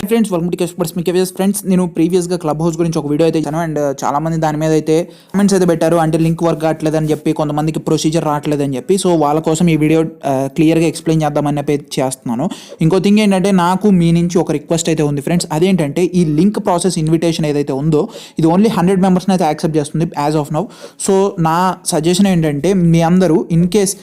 Friends welcome to experts me KVS friends. నేను ప్రీవియస్గా club house గురించి ఒక వీడియో అయితే ఇచ్చాను అండ్ చాలా మంది దాని మీద అయితే కామెంట్స్ అయితే పెట్టారు. అంటే లింక్ వర్క్ కావట్లేదని చెప్పి, కొంతమందికి ప్రొసీజర్ రావట్లేదని చెప్పి. సో వాళ్ళ కోసం ఈ వీడియో క్లియర్గా ఎక్స్ప్లెయిన్ చేద్దామని చెప్పి చేస్తున్నాను. ఇంకో థింగ్ ఏంటంటే, నాకు మీ నుంచి ఒక రిక్వెస్ట్ అయితే ఉంది ఫ్రెండ్స్. అదేంటంటే, ఈ లింక్ ప్రాసెస్ ఇన్విటేషన్ ఏదైతే ఉందో ఇది ఓన్లీ 100 మెంబర్స్ని అయితే యాక్సెప్ట్ చేస్తుంది యాజ్ ఆఫ్ నౌ. సో నా సజెషన్ ఏంటంటే, మీ అందరూ ఇన్ కేస్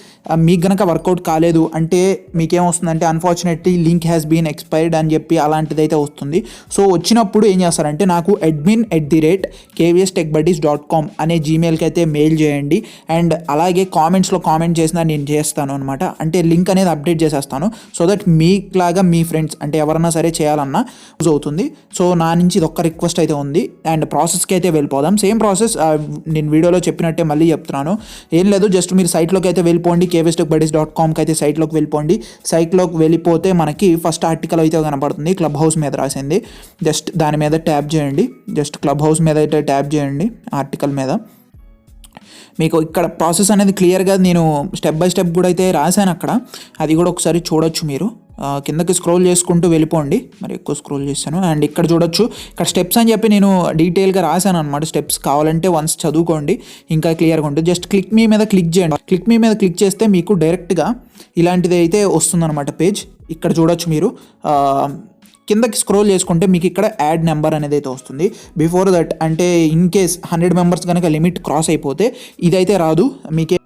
మీకు గనక వర్కౌట్ కాలేదు అంటే మీకేమొస్తుందంటే, unfortunately link has been expired అని చెప్పి అలాంటిది అయితే వస్తుంది. సో వచ్చినప్పుడు ఏం చేస్తారంటే, నాకు admin@kvstechbuddies.com అనే జీమెయిల్కి అయితే మెయిల్ చేయండి. అండ్ అలాగే కామెంట్స్లో కామెంట్ చేసినా నేను చేస్తాను అనమాట. అంటే లింక్ అనేది అప్డేట్ చేసేస్తాను. సో దట్ మీకులాగా మీ ఫ్రెండ్స్ అంటే ఎవరన్నా సరే చేయాలన్నా యూజ్ అవుతుంది. సో నా నుంచి ఇది ఒక్క రిక్వెస్ట్ అయితే ఉంది. అండ్ ప్రాసెస్కి అయితే వెళ్ళిపోదాం. సేమ్ ప్రాసెస్ నేను వీడియోలో చెప్పినట్టే మళ్ళీ చెప్తున్నాను. ఏం లేదు, జస్ట్ మీరు సైట్లోకి అయితే వెళ్ళిపోండి. kvstechbuddies.comకి అయితే సైట్లోకి వెళ్ళిపోండి. సైట్లోకి వెళ్ళిపోతే మనకి ఫస్ట్ ఆర్టికల్ అయితే కనపడుతుంది, క్లబ్ హౌస్ మీద రాసింది. జస్ట్ దాని మీద ట్యాప్ చేయండి. జస్ట్ క్లబ్ హౌస్ మీద అయితే ట్యాప్ చేయండి. ఆర్టికల్ మీద మీకు ఇక్కడ ప్రాసెస్ అనేది క్లియర్గా నేను స్టెప్ బై స్టెప్ కూడా అయితే రాశాను అక్కడ. అది కూడా ఒకసారి చూడొచ్చు మీరు. కిందకి స్క్రోల్ చేసుకుంటూ వెళ్ళిపోండి. మరి ఎక్కువ స్క్రోల్ చేశాను. అండ్ ఇక్కడ చూడొచ్చు, ఇక్కడ స్టెప్స్ అని చెప్పి నేను డీటెయిల్గా రాశాను అనమాట. స్టెప్స్ కావాలంటే వన్స్ చదువుకోండి, ఇంకా క్లియర్గా ఉంటుంది. జస్ట్ క్లిక్ మీ మీద క్లిక్ చేయండి. క్లిక్ మీ మీద క్లిక్ చేస్తే మీకు డైరెక్ట్గా ఇలాంటిది అయితే వస్తుందన్నమాట పేజ్. ఇక్కడ చూడొచ్చు మీరు. కిందకి స్క్రోల్ చేసుకుంటే మీకు ఇక్కడ యాడ్ నెంబర్ అనేది అయితే వస్తుంది. బిఫోర్ దట్ అంటే ఇన్ కేస్ 100 మెంబర్స్ కనుక లిమిట్ క్రాస్ అయిపోతే ఇదైతే రాదు. మీకే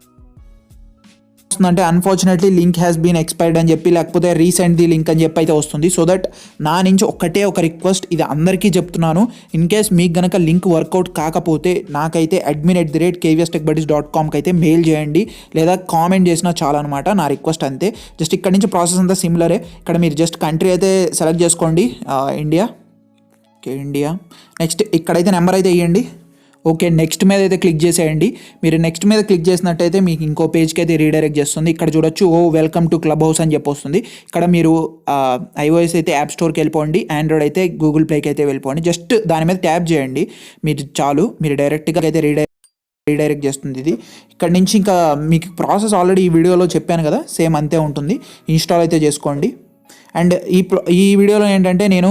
అంటే unfortunately link has been expired అని చెప్పి, లేకపోతే రీసెంట్ ది లింక్ అని చెప్పి అయితే వస్తుంది. సో దట్ నా నుంచి ఒక్కటే ఒక రిక్వెస్ట్, ఇది అందరికీ చెప్తున్నాను. ఇన్ కేస్ మీకు కనుక లింక్ వర్కౌట్ కాకపోతే నాకైతే admin@kvstechbuddies.comకి అయితే మెయిల్ చేయండి, లేదా కామెంట్ చేసినా చాలా అనమాట. నా రిక్వెస్ట్ అంతే. జస్ట్ ఇక్కడ నుంచి ప్రాసెస్ అంతా సిమిలరే. ఇక్కడ మీరు జస్ట్ కంట్రీ అయితే సెలెక్ట్ చేసుకోండి, ఇండియా. Okay, India. నెక్స్ట్ ఇక్కడైతే నెంబర్ అయితే ఇవ్వండి. ఓకే, నెక్స్ట్ మీద అయితే క్లిక్ చేసేయండి. మీరు నెక్స్ట్ మీద క్లిక్ చేసినట్టయితే మీకు ఇంకో పేజ్కి అయితే రీడైరెక్ట్ చేస్తుంది. ఇక్కడ చూడొచ్చు, వెల్కమ్ టు క్లబ్ హౌస్ అని చెప్పి వస్తుంది. ఇక్కడ మీరు iOS అయితే యాప్ స్టోర్కి వెళ్ళిపోండి, ఆండ్రాయిడ్ అయితే గూగుల్ ప్లేకి అయితే వెళ్ళిపోండి. జస్ట్ దాని మీద ట్యాప్ చేయండి మీరు చాలు. మీరు డైరెక్ట్గా అయితే రీడైరెక్ట్ చేస్తుంది ఇది. ఇక్కడ నుంచి ఇంకా మీకు ప్రాసెస్ ఆల్రెడీ ఈ వీడియోలో చెప్పాను కదా, సేమ్ అంతే ఉంటుంది. ఇన్స్టాల్ అయితే చేసుకోండి. అండ్ ఈ వీడియోలో ఏంటంటే, నేను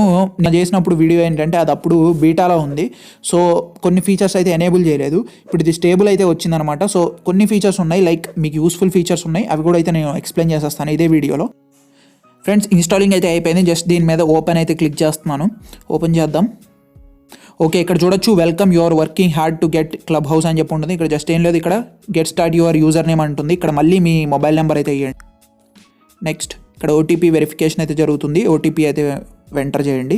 చేసినప్పుడు వీడియో ఏంటంటే అది అప్పుడు బీటాలో ఉంది. సో కొన్ని ఫీచర్స్ అయితే ఎనేబుల్ చేయలేదు. ఇప్పుడు ఇది స్టేబుల్ అయితే వచ్చిందనమాట. సో కొన్ని ఫీచర్స్ ఉన్నాయి, లైక్ మీకు యూస్ఫుల్ ఫీచర్స్ ఉన్నాయి. అవి కూడా అయితే నేను ఎక్స్ప్లెయిన్ చేసేస్తాను ఇదే వీడియోలో. ఫ్రెండ్స్, ఇన్స్టాలింగ్ అయితే అయిపోయింది. జస్ట్ దీని మీద ఓపెన్ అయితే క్లిక్ చేస్తున్నాను. ఓపెన్ చేద్దాం. ఓకే, ఇక్కడ చూడొచ్చు, welcome your working hard to get club house అని చెప్పి ఉంటుంది. ఇక్కడ జస్ట్ ఏం లేదు, ఇక్కడ get start your user name అంటుంది. ఇక్కడ మళ్ళీ మీ మొబైల్ నెంబర్ అయితే ఇవ్వండి. నెక్స్ట్ ఇక్కడ ఓటీపీ వెరిఫికేషన్ అయితే జరుగుతుంది. ఓటీపీ అయితే ఎంటర్ చేయండి.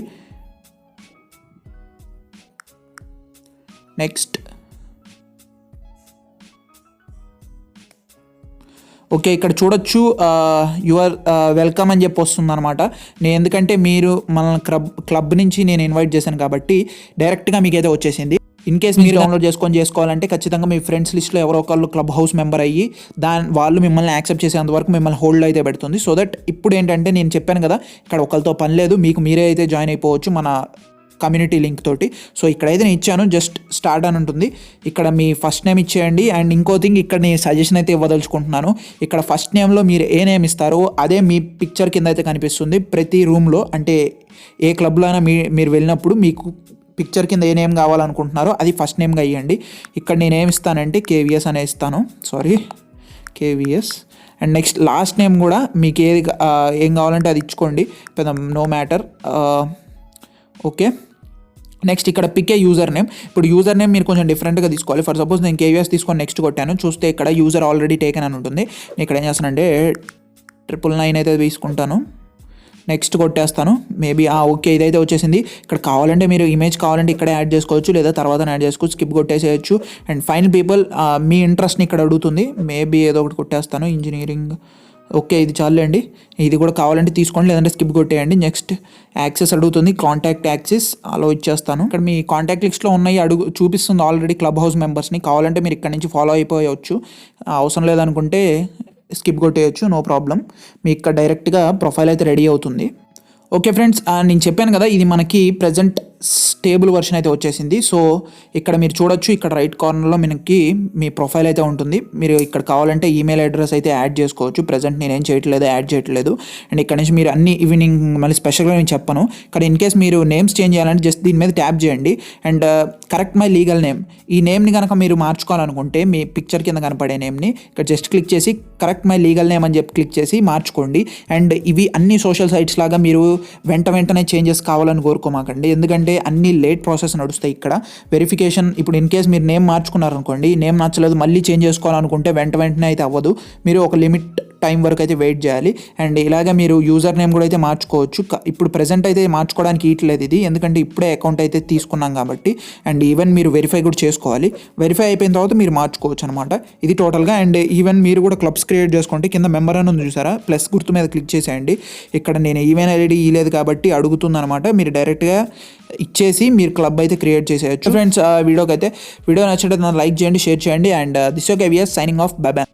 నెక్స్ట్ ఓకే, ఇక్కడ చూడొచ్చు, యువర్ వెల్కమ్ అని చెప్పి వస్తుంది అనమాట. నేను ఎందుకంటే మీరు మన క్లబ్ నుంచి నేను ఇన్వైట్ చేశాను కాబట్టి డైరెక్ట్గా మీకైతే వచ్చేసింది. ఇన్ కేస్ మీరు డౌన్లోడ్ చేసుకోవాలంటే ఖచ్చితంగా మీ ఫ్రెండ్స్ లిస్ట్లో ఎవరో ఒకళ్ళు క్లబ్ హౌస్ మెంబర్ అయ్యి వాళ్ళు మిమ్మల్ని యాక్సెప్ట్ చేసేంత వరకు మిమ్మల్ని హోల్డ్ అయితే పెడుతుంది. సో దట్ ఇప్పుడు ఏంటంటే, నేను చెప్పాను కదా, ఇక్కడ ఒకరితో పని లేదు, మీకు మీరే అయితే జాయిన్ అయిపోవచ్చు మన కమ్యూనిటీ లింక్ తోటి. సో ఇక్కడైతే నేను ఇచ్చాను, జస్ట్ స్టార్ట్ అని ఉంటుంది. ఇక్కడ మీ ఫస్ట్ నేమ్ ఇచ్చేయండి. అండ్ ఇంకో థింగ్, ఇక్కడ నేను సజెషన్ అయితే ఇవ్వదలుచుకుంటున్నాను. ఇక్కడ ఫస్ట్ నేమ్లో మీరు ఏ నేమ్ ఇస్తారో అదే మీ పిక్చర్ కింద అయితే కనిపిస్తుంది ప్రతి రూమ్లో. అంటే ఏ క్లబ్లో అయినా మీరు వెళ్ళినప్పుడు మీకు పిక్చర్ కింద ఏ నేమ్ కావాలనుకుంటున్నారో అది ఫస్ట్ నేమ్గా ఇవ్వండి. ఇక్కడ నేను ఏమి ఇస్తానంటే KVS అనే ఇస్తాను. KVS. And next last name కూడా మీకు ఏం కావాలంటే అది ఇచ్చుకోండి, పెద్ద నో మ్యాటర్. ఓకే, నెక్స్ట్ ఇక్కడ పిక్ ఏ యూజర్ నేమ్. ఇప్పుడు యూజర్ నేమ్ మీరు కొంచెం డిఫరెంట్గా తీసుకోవాలి. ఫర్ సపోజ్ నేను KVS తీసుకొని నెక్స్ట్ కొట్టాను, చూస్తే ఇక్కడ యూజర్ ఆల్రెడీ టేకెన్ అని ఉంటుంది. నేను ఇక్కడ ఏం చేస్తానంటే 999 అయితే తీసుకుంటాను. నెక్స్ట్ కొట్టేస్తాను. మేబీ ఓకే, ఇదైతే వచ్చేసింది. ఇక్కడ కావాలంటే మీరు ఇమేజ్ కావాలంటే ఇక్కడే యాడ్ చేసుకోవచ్చు, లేదా తర్వాత యాడ్ చేసుకోవచ్చు. స్కిప్ కొట్టేసేయచ్చు. అండ్ ఫైనల్ పీపుల్, మీ ఇంట్రెస్ట్ని ఇక్కడ అడుగుతుంది. మేబీ ఏదో ఒకటి కొట్టేస్తాను, ఇంజనీరింగ్. ఓకే, ఇది చాలండి. ఇది కూడా కావాలంటే తీసుకోండి, లేదంటే స్కిప్ కొట్టేయండి. నెక్స్ట్ యాక్సెస్ అడుగుతుంది, కాంటాక్ట్ యాక్సెస్ అలా ఇచ్చేస్తాను. ఇక్కడ మీ కాంటాక్ట్ లిస్ట్లో ఉన్నాయి చూపిస్తుంది ఆల్రెడీ క్లబ్ హౌస్ మెంబర్స్ని. కావాలంటే మీరు ఇక్కడ నుంచి ఫాలో అయిపోవచ్చు, అవసరం లేదనుకుంటే స్కిప్ కొట్టేయచ్చు, నో ప్రాబ్లం. మీ ఇక్కడ డైరెక్ట్గా ప్రొఫైల్ అయితే రెడీ అవుతుంది. ఓకే ఫ్రెండ్స్, నేను చెప్పాను కదా, ఇది మనకి ప్రజెంట్ స్టేబుల్ వర్షన్ అయితే వచ్చేసింది. సో ఇక్కడ మీరు చూడొచ్చు, ఇక్కడ రైట్ కార్నర్లో మనకి మీ ప్రొఫైల్ అయితే ఉంటుంది. మీరు ఇక్కడ కావాలంటే ఈమెయిల్ అడ్రస్ అయితే యాడ్ చేసుకోవచ్చు. ప్రజెంట్ నేనేం చేయట్లేదు, యాడ్ చేయట్లేదు. అండ్ ఇక్కడ నుంచి మీరు అన్ని ఇవి మళ్ళీ స్పెషల్గా నేను చెప్పను. ఇక్కడ ఇన్ కేస్ మీరు నేమ్స్ చేంజ్ చేయాలంటే జస్ట్ దీని మీద ట్యాప్ చేయండి and correct my legal name. ఈ నేమ్ని కనుక మీరు మార్చుకోవాలనుకుంటే మీ పిక్చర్ కింద కనపడే నేమ్ని ఇక్కడ జస్ట్ క్లిక్ చేసి కరెక్ట్ మై లీగల్ నేమ్ అని చెప్పి క్లిక్ చేసి మార్చుకోండి. అండ్ ఇవి అన్ని సోషల్ సైట్స్ లాగా మీరు వెంటనే చేంజెస్ కావాలని కోరుకోమాకండి, ఎందుకంటే అన్ని లేట్ ప్రాసెస్ నడుస్తాయి. ఇక్కడ వెరిఫికేషన్ ఇప్పుడు ఇన్ కేస్ మీరు నేమ్ మార్చుకున్నారనుకోండి, నేమ్ నచ్చలేదు మళ్ళీ చేంజ్ చేసుకోవాలనుకుంటే వెంటనే అయితే అవ్వదు. మీరు ఒక లిమిట్ టైం వరకు అయితే వెయిట్ చేయాలి. అండ్ ఇలాగ మీరు యూజర్ నేమ్ కూడా అయితే మార్చుకోవచ్చు. ఇప్పుడు ప్రెజెంట్ అయితే మార్చుకోవడానికి ఇట్లేదు ఇది, ఎందుకంటే ఇప్పుడే అకౌంట్ అయితే తీసుకున్నాం కాబట్టి. అండ్ ఈవెన్ మీరు వెరిఫై కూడా చేసుకోవాలి. వెరిఫై అయిపోయిన తర్వాత మీరు మార్చుకోవచ్చు అనమాట. ఇది టోటల్గా. అండ్ ఈవెన్ మీరు కూడా క్లబ్స్ క్రియేట్ చేసుకోండి. కింద మెంబర్ అని ఉంది చూసారా, ప్లస్ గుర్తు మీద క్లిక్ చేసేయండి. ఇక్కడ నేను ఈవెన్ ఐడి ఇవ్వలేదు కాబట్టి అడుగుతుంది అనమాట. మీరు డైరెక్ట్గా ఇచ్చేసి మీరు క్లబ్ అయితే క్రియేట్ చేసేయచ్చు. ఫ్రెండ్స్ వీడియో నచ్చితే లైక్ చేయండి, షేర్ చేయండి. And this okay we're signing off, bye by.